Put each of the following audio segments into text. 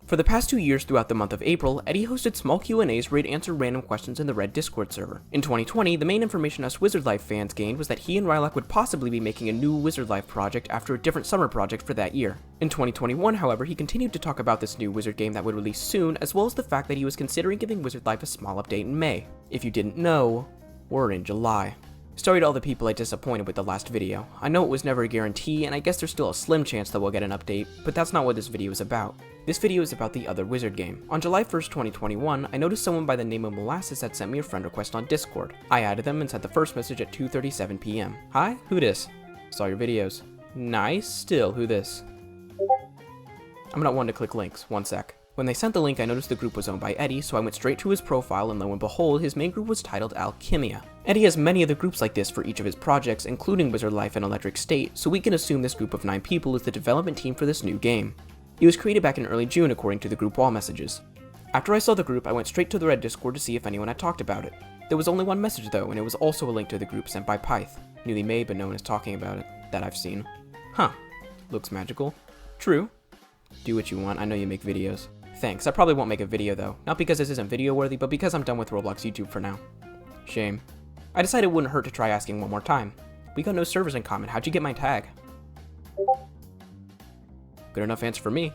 For the past 2 years throughout the month of April, Eddie hosted small Q&As where he'd answer random questions in the Red Discord server. In 2020, the main information us Wizard Life fans gained was that he and Rylock would possibly be making a new Wizard Life project after a different summer project for that year. In 2021, however, he continued to talk about this new Wizard game that would release soon, as well as the fact that he was considering giving Wizard Life a small update in May. If you didn't know, we're in July. Sorry to all the people I disappointed with the last video. I know it was never a guarantee, and I guess there's still a slim chance that we'll get an update, but that's not what this video is about. This video is about the other Wizard game. On July 1st, 2021, I noticed someone by the name of Molasses had sent me a friend request on Discord. I added them and sent the first message at 2:37 PM. Hi, who dis? Saw your videos. Nice, still, who this? I'm not one to click links, one sec. When they sent the link, I noticed the group was owned by Eddie, so I went straight to his profile, and lo and behold, his main group was titled Alchimia. Eddie has many other groups like this for each of his projects, including Wizard Life and Electric State, so we can assume this group of 9 people is the development team for this new game. It was created back in early June according to the group wall messages. After I saw the group, I went straight to the Red Discord to see if anyone had talked about it. There was only one message though, and it was also a link to the group sent by Pyth. Newly made, but no one is talking about it, that I've seen. Huh. Looks magical. True. Do what you want, I know you make videos. Thanks, I probably won't make a video though. Not because this isn't video worthy, but because I'm done with Roblox YouTube for now. Shame. I decided it wouldn't hurt to try asking one more time. We got no servers in common, how'd you get my tag? Good enough answer for me.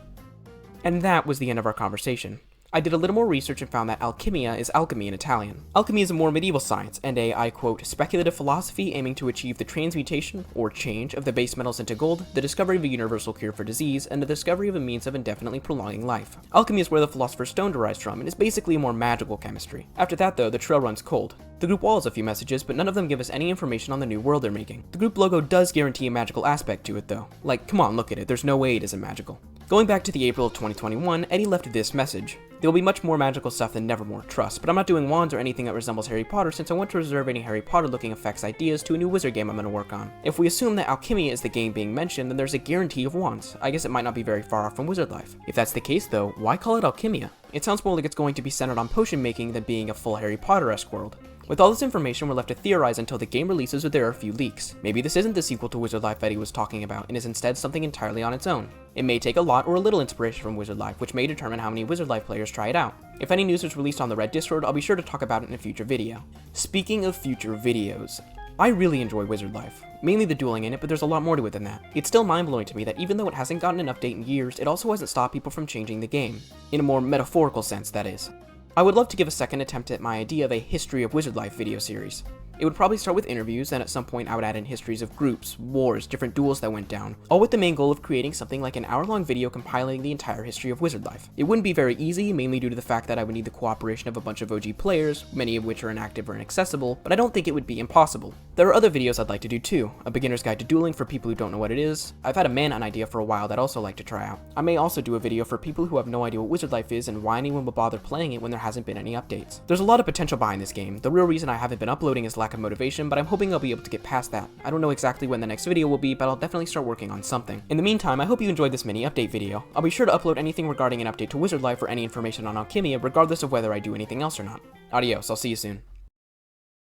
And that was the end of our conversation. I did a little more research and found that Alchimia is alchemy in Italian. Alchemy is a more medieval science, and a, I quote, speculative philosophy aiming to achieve the transmutation, or change, of the base metals into gold, the discovery of a universal cure for disease, and the discovery of a means of indefinitely prolonging life. Alchemy is where the Philosopher's Stone derives from, and is basically a more magical chemistry. After that though, the trail runs cold. The group wall has a few messages, but none of them give us any information on the new world they're making. The group logo does guarantee a magical aspect to it though. Like, come on, look at it, there's no way it isn't magical. Going back to the April of 2021, Eddie left this message. There will be much more magical stuff than Nevermore, trust, but I'm not doing wands or anything that resembles Harry Potter since I want to reserve any Harry Potter looking effects ideas to a new wizard game I'm going to work on. If we assume that Alchemia is the game being mentioned, then there's a guarantee of wands. I guess it might not be very far off from Wizard Life. If that's the case though, why call it Alchemia? It sounds more like it's going to be centered on potion making than being a full Harry Potter-esque world. With all this information, we're left to theorize until the game releases or there are a few leaks. Maybe this isn't the sequel to Wizard Life Eddie was talking about, and is instead something entirely on its own. It may take a lot or a little inspiration from Wizard Life, which may determine how many Wizard Life players try it out. If any news is released on the Red Discord, I'll be sure to talk about it in a future video. Speaking of future videos, I really enjoy Wizard Life. Mainly the dueling in it, but there's a lot more to it than that. It's still mind-blowing to me that even though it hasn't gotten an update in years, it also hasn't stopped people from changing the game. In a more metaphorical sense, that is. I would love to give a second attempt at my idea of a History of Wizard Life video series. It would probably start with interviews, and at some point I would add in histories of groups, wars, different duels that went down, all with the main goal of creating something like an hour-long video compiling the entire history of Wizard Life. It wouldn't be very easy, mainly due to the fact that I would need the cooperation of a bunch of OG players, many of which are inactive or inaccessible, but I don't think it would be impossible. There are other videos I'd like to do too, a beginner's guide to dueling for people who don't know what it is. I've had a man-hunt idea for a while that I'd also like to try out. I may also do a video for people who have no idea what Wizard Life is and why anyone would bother playing it when there hasn't been any updates. There's a lot of potential behind this game. The real reason I haven't been uploading is lack of motivation, but I'm hoping I'll be able to get past that. I don't know exactly when the next video will be, but I'll definitely start working on something. In the meantime, I hope you enjoyed this mini update video. I'll be sure to upload anything regarding an update to Wizard Life or any information on Alchemia, regardless of whether I do anything else or not. Adios, I'll see you soon.